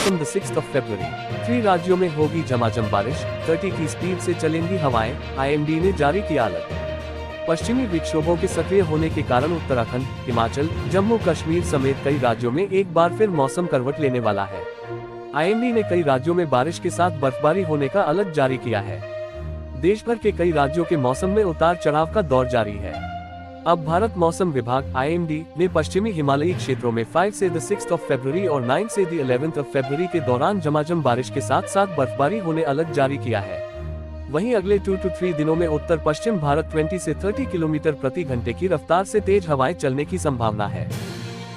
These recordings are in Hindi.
मौसम द 6 फरवरी 3 राज्यों में होगी झमाझम बारिश, 30 की स्पीड से चलेंगी हवाएं, आईएमडी ने जारी किया अलर्ट। पश्चिमी विक्षोभों के सक्रिय होने के कारण उत्तराखंड, हिमाचल, जम्मू कश्मीर समेत कई राज्यों में एक बार फिर मौसम करवट लेने वाला है। आईएमडी ने कई राज्यों में बारिश के साथ बर्फबारी होने का अलर्ट जारी किया है। देश भर के कई राज्यों के मौसम में उतार चढ़ाव का दौर जारी है। अब भारत मौसम विभाग आईएमडी ने पश्चिमी हिमालयी क्षेत्रों में 5 से 6 फरवरी और 9 से 11 फरवरी के दौरान झमाझम बारिश के साथ साथ बर्फबारी होने अलर्ट जारी किया है। वहीं अगले 2 से 3 दिनों में उत्तर पश्चिम भारत 20 से 30 किलोमीटर प्रति घंटे की रफ्तार से तेज हवाएं चलने की संभावना है।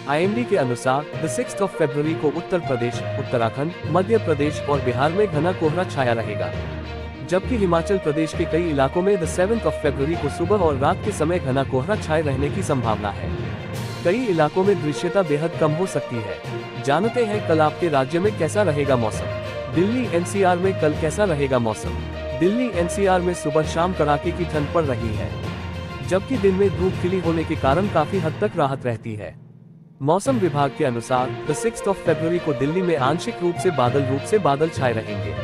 आईएमडी के अनुसार 6 फरवरी को उत्तर प्रदेश, उत्तराखंड, मध्य प्रदेश और बिहार में घना कोहरा छाया रहेगा, जबकि हिमाचल प्रदेश के कई इलाकों में 7 फरवरी को सुबह और रात के समय घना कोहरा छाए रहने की संभावना है। कई इलाकों में दृश्यता बेहद कम हो सकती है। जानते हैं कल आपके राज्य में कैसा रहेगा मौसम। दिल्ली एनसीआर में कल कैसा रहेगा मौसम। दिल्ली एनसीआर में सुबह शाम कड़ाके की ठंड पड़ रही है, जबकि दिन में धूप खिली होने के कारण काफी हद तक राहत रहती है। मौसम विभाग के अनुसार 6 फरवरी को दिल्ली में आंशिक रूप से बादल छाए रहेंगे।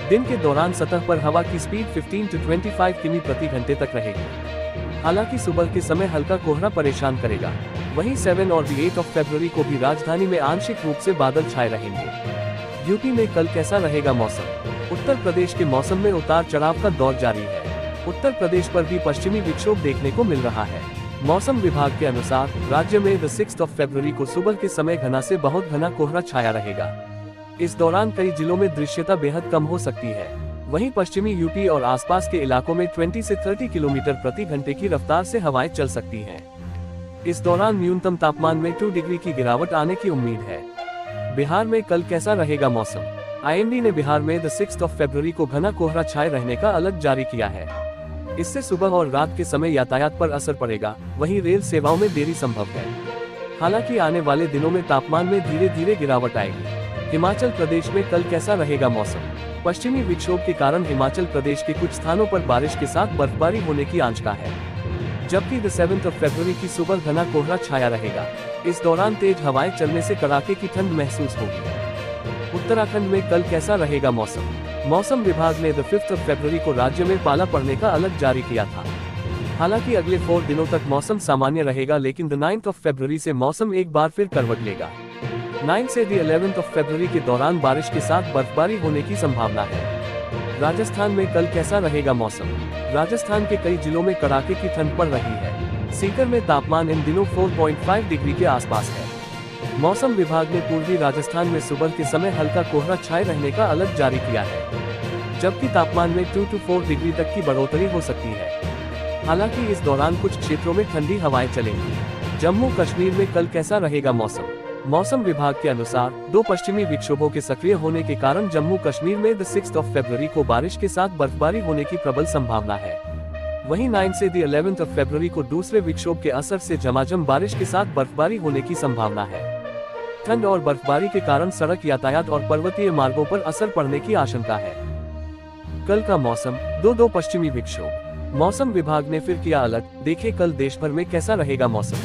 दिन के दौरान सतह पर हवा की स्पीड 15 से 25 किमी प्रति घंटे तक रहेगी। हालांकि सुबह के समय हल्का कोहरा परेशान करेगा। वहीं 7 और 8 फरवरी को भी राजधानी में आंशिक रूप से बादल छाए रहेंगे। यूपी में कल कैसा रहेगा मौसम। उत्तर प्रदेश के मौसम में उतार चढ़ाव का दौर जारी है। उत्तर प्रदेश पर भी पश्चिमी विक्षोभ देखने को मिल रहा है। मौसम विभाग के अनुसार राज्य में 6 फरवरी को सुबह के समय घना से बहुत घना कोहरा छाया रहेगा। इस दौरान कई जिलों में दृश्यता बेहद कम हो सकती है। वहीं पश्चिमी यूपी और आसपास के इलाकों में 20 से 30 किलोमीटर प्रति घंटे की रफ्तार से हवाएं चल सकती हैं। इस दौरान न्यूनतम तापमान में 2 डिग्री की गिरावट आने की उम्मीद है। बिहार में कल कैसा रहेगा मौसम। आईएमडी ने बिहार में 6 फरवरी को घना कोहरा छाए रहने का अलर्ट जारी किया है। इससे सुबह और रात के समय यातायात पर असर पड़ेगा, वहीं रेल सेवाओं में देरी संभव है। हालांकि आने वाले दिनों में तापमान में धीरे धीरे गिरावट आएगी। हिमाचल प्रदेश में कल कैसा रहेगा मौसम। पश्चिमी विक्षोभ के कारण हिमाचल प्रदेश के कुछ स्थानों पर बारिश के साथ बर्फबारी होने की आशंका है, जबकि 7 फरवरी की सुबह घना कोहरा छाया रहेगा। इस दौरान तेज हवाएं चलने से कड़ाके की ठंड महसूस होगी। उत्तराखंड में कल कैसा रहेगा मौसम। मौसम विभाग ने 5 फरवरी को राज्य में पाला पड़ने का अलर्ट जारी किया था। हालांकि अगले 4 दिनों तक मौसम सामान्य रहेगा, लेकिन 9 फरवरी से मौसम एक बार फिर करवट लेगा। 9 से 11 फरवरी के दौरान बारिश के साथ बर्फबारी होने की संभावना है। राजस्थान में कल कैसा रहेगा मौसम। राजस्थान के कई जिलों में कड़ाके की ठंड पड़ रही है। सीकर में तापमान इन दिनों 4.5 डिग्री के आसपास है। मौसम विभाग ने पूर्वी राजस्थान में सुबह के समय हल्का कोहरा छाए रहने का अलर्ट जारी किया है, जबकि तापमान में 2 से 4 डिग्री तक की बढ़ोतरी हो सकती है। हालांकि इस दौरान कुछ क्षेत्रों में ठंडी हवाएं चलेंगी। जम्मू कश्मीर में कल कैसा रहेगा मौसम। मौसम विभाग के अनुसार 2 पश्चिमी विक्षोभों के सक्रिय होने के कारण जम्मू कश्मीर में 6 फरवरी को बारिश के साथ बर्फबारी होने की प्रबल संभावना है। वहीं 9 से 11 फरवरी को दूसरे विक्षोभ के असर से झमाझम बारिश के साथ बर्फबारी होने की संभावना है। ठंड और बर्फबारी के कारण सड़क यातायात और पर्वतीय मार्गों पर असर पड़ने की आशंका है। कल का मौसम 2 पश्चिमी विक्षोभ। मौसम विभाग ने फिर किया अलर्ट। देखें कल देश भर में कैसा रहेगा मौसम।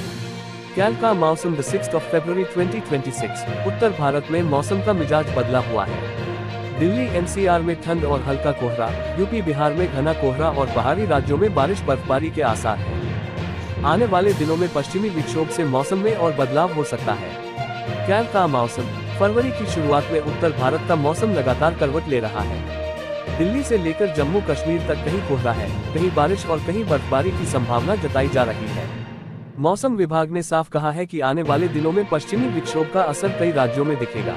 कल का मौसम 6 फरवरी 2026। उत्तर भारत में मौसम का मिजाज बदला हुआ है। दिल्ली एनसीआर में ठंड और हल्का कोहरा, यूपी बिहार में घना कोहरा और बाहरी राज्यों में बारिश बर्फबारी के आसार हैं। आने वाले दिनों में पश्चिमी विक्षोभ से मौसम में और बदलाव हो सकता है। कल का मौसम। फरवरी की शुरुआत में उत्तर भारत का मौसम लगातार करवट ले रहा है। दिल्ली से लेकर जम्मू कश्मीर तक कहीं कोहरा है, कहीं बारिश और कहीं बर्फबारी की संभावना जताई जा रही है। मौसम विभाग ने साफ कहा है कि आने वाले दिनों में पश्चिमी विक्षोभ का असर कई राज्यों में दिखेगा।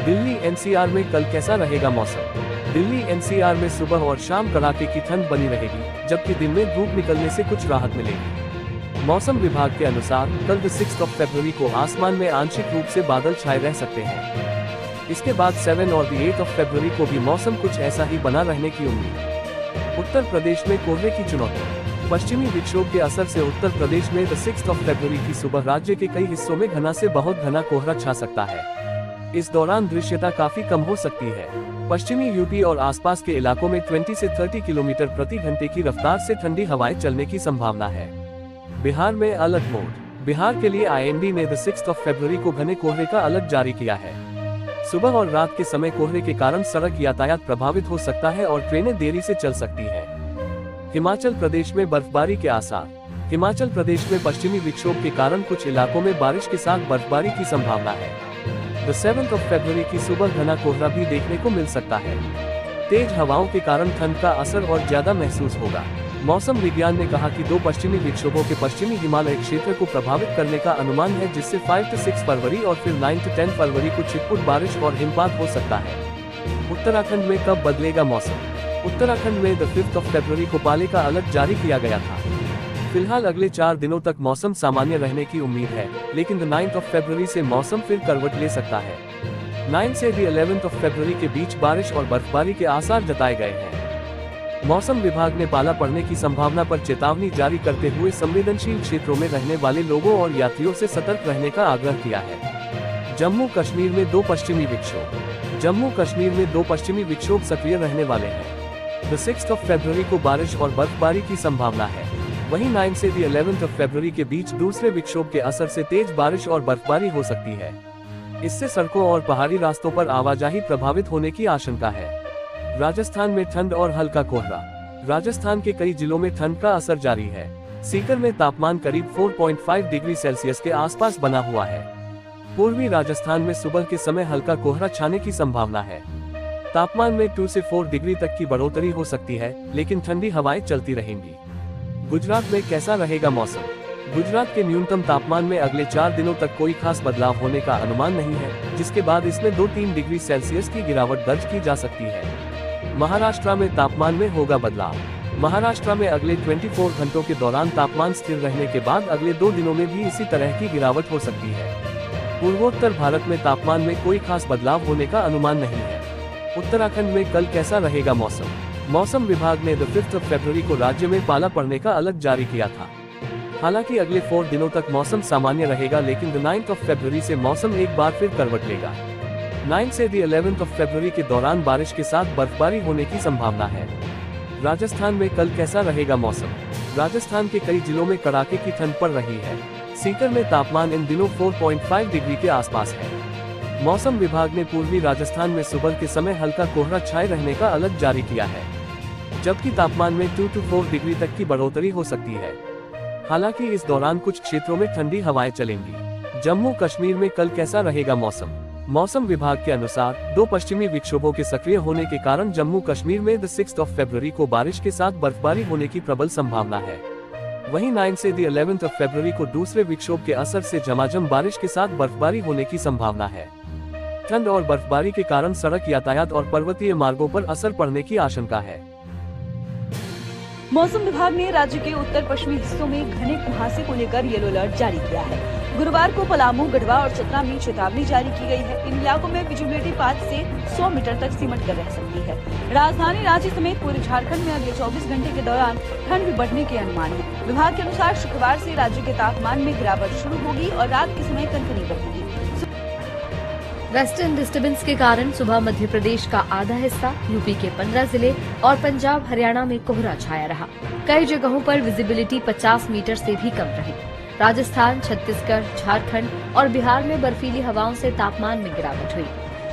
दिल्ली एनसीआर में कल कैसा रहेगा मौसम। दिल्ली एनसीआर में सुबह और शाम कड़ाके की ठंड बनी रहेगी, जबकि दिन में धूप निकलने से कुछ राहत मिलेगी। मौसम विभाग के अनुसार कल 6 फरवरी को आसमान में आंशिक रूप से बादल छाए रह सकते हैं। इसके बाद 7 और 8 फरवरी को भी मौसम कुछ ऐसा ही बना रहने की उम्मीद। उत्तर प्रदेश में कोहरे की चुनौती। पश्चिमी विक्षोभ के असर से उत्तर प्रदेश में 6 फरवरी की सुबह राज्य के कई हिस्सों में घना से बहुत घना कोहरा छा सकता है। इस दौरान दृश्यता काफी कम हो सकती है। पश्चिमी यूपी और आसपास के इलाकों में 20 से 30 किलोमीटर प्रति घंटे की रफ्तार से ठंडी हवाएं चलने की संभावना है। बिहार में अलर्ट मोड। बिहार के लिए आईएमडी ने 6 फरवरी को घने कोहरे का अलर्ट जारी किया है। सुबह और रात के समय कोहरे के कारण सड़क यातायात प्रभावित हो सकता है और ट्रेनें देरी से चल सकती हैं। हिमाचल प्रदेश में बर्फबारी के आसार। हिमाचल प्रदेश में पश्चिमी विक्षोभ के कारण कुछ इलाकों में बारिश के साथ बर्फबारी की संभावना है। 7 फरवरी की सुबह घना कोहरा भी देखने को मिल सकता है। तेज हवाओं के कारण ठंड का असर और ज्यादा महसूस होगा। मौसम विज्ञान ने कहा कि 2 पश्चिमी विक्षोभों के पश्चिमी हिमालय क्षेत्र को प्रभावित करने का अनुमान है, जिससे 5 से 6 फरवरी और फिर 9 से 10 फरवरी को छिटपुट बारिश और हिमपात हो सकता है। उत्तराखंड में कब बदलेगा मौसम? उत्तराखंड में 5 फरवरी को पाले का अलर्ट जारी किया गया था। फिलहाल अगले 4 दिनों तक मौसम सामान्य रहने की उम्मीद है, लेकिन 9 फरवरी से मौसम फिर करवट ले सकता है। 9 से 11 फरवरी के बीच बारिश और बर्फबारी के आसार जताए गए हैं। मौसम विभाग ने पाला पड़ने की संभावना पर चेतावनी जारी करते हुए संवेदनशील क्षेत्रों में रहने वाले लोगों और यात्रियों से सतर्क रहने का आग्रह किया है। जम्मू कश्मीर में 2 पश्चिमी विक्षोभ। जम्मू कश्मीर में 2 पश्चिमी विक्षोभ सक्रिय रहने वाले हैं। 6 फरवरी को बारिश और बर्फबारी की संभावना है। वहीं 9 से 11 फरवरी के बीच दूसरे विक्षोभ के असर से तेज बारिश और बर्फबारी हो सकती है। इससे सड़कों और पहाड़ी रास्तों पर आवाजाही प्रभावित होने की आशंका है। राजस्थान में ठंड और हल्का कोहरा। राजस्थान के कई जिलों में ठंड का असर जारी है। सीकर में तापमान करीब 4.5 डिग्री सेल्सियस के आसपास बना हुआ है। पूर्वी राजस्थान में सुबह के समय हल्का कोहरा छाने की संभावना है। तापमान में 2 से 4 डिग्री तक की बढ़ोतरी हो सकती है, लेकिन ठंडी हवाएं चलती रहेंगी। गुजरात में कैसा रहेगा मौसम? गुजरात के न्यूनतम तापमान में अगले 4 दिनों तक कोई खास बदलाव होने का अनुमान नहीं है, जिसके बाद इसमें 2-3 डिग्री सेल्सियस की गिरावट दर्ज की जा सकती है। महाराष्ट्र में तापमान में होगा बदलाव। महाराष्ट्र में अगले 24 घंटों के दौरान तापमान स्थिर रहने के बाद अगले 2 दिनों में भी इसी तरह की गिरावट हो सकती है। पूर्वोत्तर भारत में तापमान में कोई खास बदलाव होने का अनुमान नहीं है। उत्तराखंड में कल कैसा रहेगा मौसम? मौसम विभाग ने 5 फरवरी को राज्य में पाला पड़ने का अलर्ट जारी किया था। हालांकि अगले 4 दिनों तक मौसम सामान्य रहेगा, लेकिन 9 फरवरी से मौसम एक बार फिर करवट लेगा। 9 से 11 फरवरी के दौरान बारिश के साथ बर्फबारी होने की संभावना है। राजस्थान में कल कैसा रहेगा मौसम? राजस्थान के कई जिलों में कड़ाके की ठंड पड़ रही है। सीकर में तापमान इन दिनों 4.5 डिग्री के आसपास है। मौसम विभाग ने पूर्वी राजस्थान में सुबह के समय हल्का कोहरा छाए रहने का अलर्ट जारी किया है, जबकि तापमान में 2 से 4 डिग्री तक की बढ़ोतरी हो सकती है। हालांकि इस दौरान कुछ क्षेत्रों में ठंडी हवाएं चलेंगी। जम्मू कश्मीर में कल कैसा रहेगा मौसम? मौसम विभाग के अनुसार 2 पश्चिमी विक्षोभों के सक्रिय होने के कारण जम्मू कश्मीर में 6 फरवरी को बारिश के साथ बर्फबारी होने की प्रबल संभावना है। वहीं 9 से 11 फरवरी को दूसरे विक्षोभ के असर से झमाझम बारिश के साथ बर्फबारी होने की संभावना है। ठंड और बर्फबारी के कारण सड़क यातायात और पर्वतीय मार्गों पर असर पड़ने की आशंका है। मौसम विभाग ने राज्य के उत्तर पश्चिमी हिस्सों में घने कुहासे को लेकर येलो अलर्ट जारी किया है। गुरुवार को पलामू, गढ़वा और चतरा में चेतावनी जारी की गई है। इन इलाकों में विजिबिलिटी 5 से 100 मीटर तक सिमट कर रह सकती है। राजधानी रांची समेत पूरे झारखंड में अगले 24 घंटे के दौरान ठंड भी बढ़ने के अनुमान है। विभाग के अनुसार शुक्रवार से राज्य के तापमान में गिरावट शुरू होगी और रात के समय कनकनी बढ़ेगी। वेस्टर्न डिस्टर्बेंस के कारण सुबह मध्य प्रदेश का आधा हिस्सा, यूपी के 15 जिले और पंजाब हरियाणा में कोहरा छाया रहा। कई जगहों पर विजिबिलिटी 50 मीटर से भी कम रही। राजस्थान, छत्तीसगढ़, झारखंड और बिहार में बर्फीली हवाओं से तापमान में गिरावट हुई।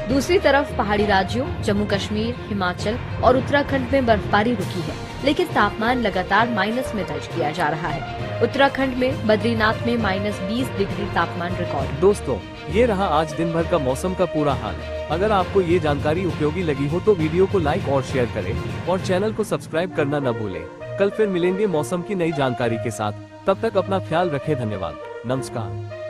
दूसरी तरफ पहाड़ी राज्यों जम्मू कश्मीर, हिमाचल और उत्तराखंड में बर्फबारी रुकी है, लेकिन तापमान लगातार माइनस में दर्ज किया जा रहा है। उत्तराखंड में बद्रीनाथ में -20 डिग्री तापमान रिकॉर्ड। दोस्तों, ये रहा आज दिन भर का मौसम का पूरा हाल। अगर आपको ये जानकारी उपयोगी लगी हो तो वीडियो को लाइक और शेयर करें और चैनल को सब्सक्राइब करना न भूलें। कल फिर मिलेंगे मौसम की नई जानकारी के साथ। तब तक अपना ख्याल रखें। धन्यवाद। नमस्कार।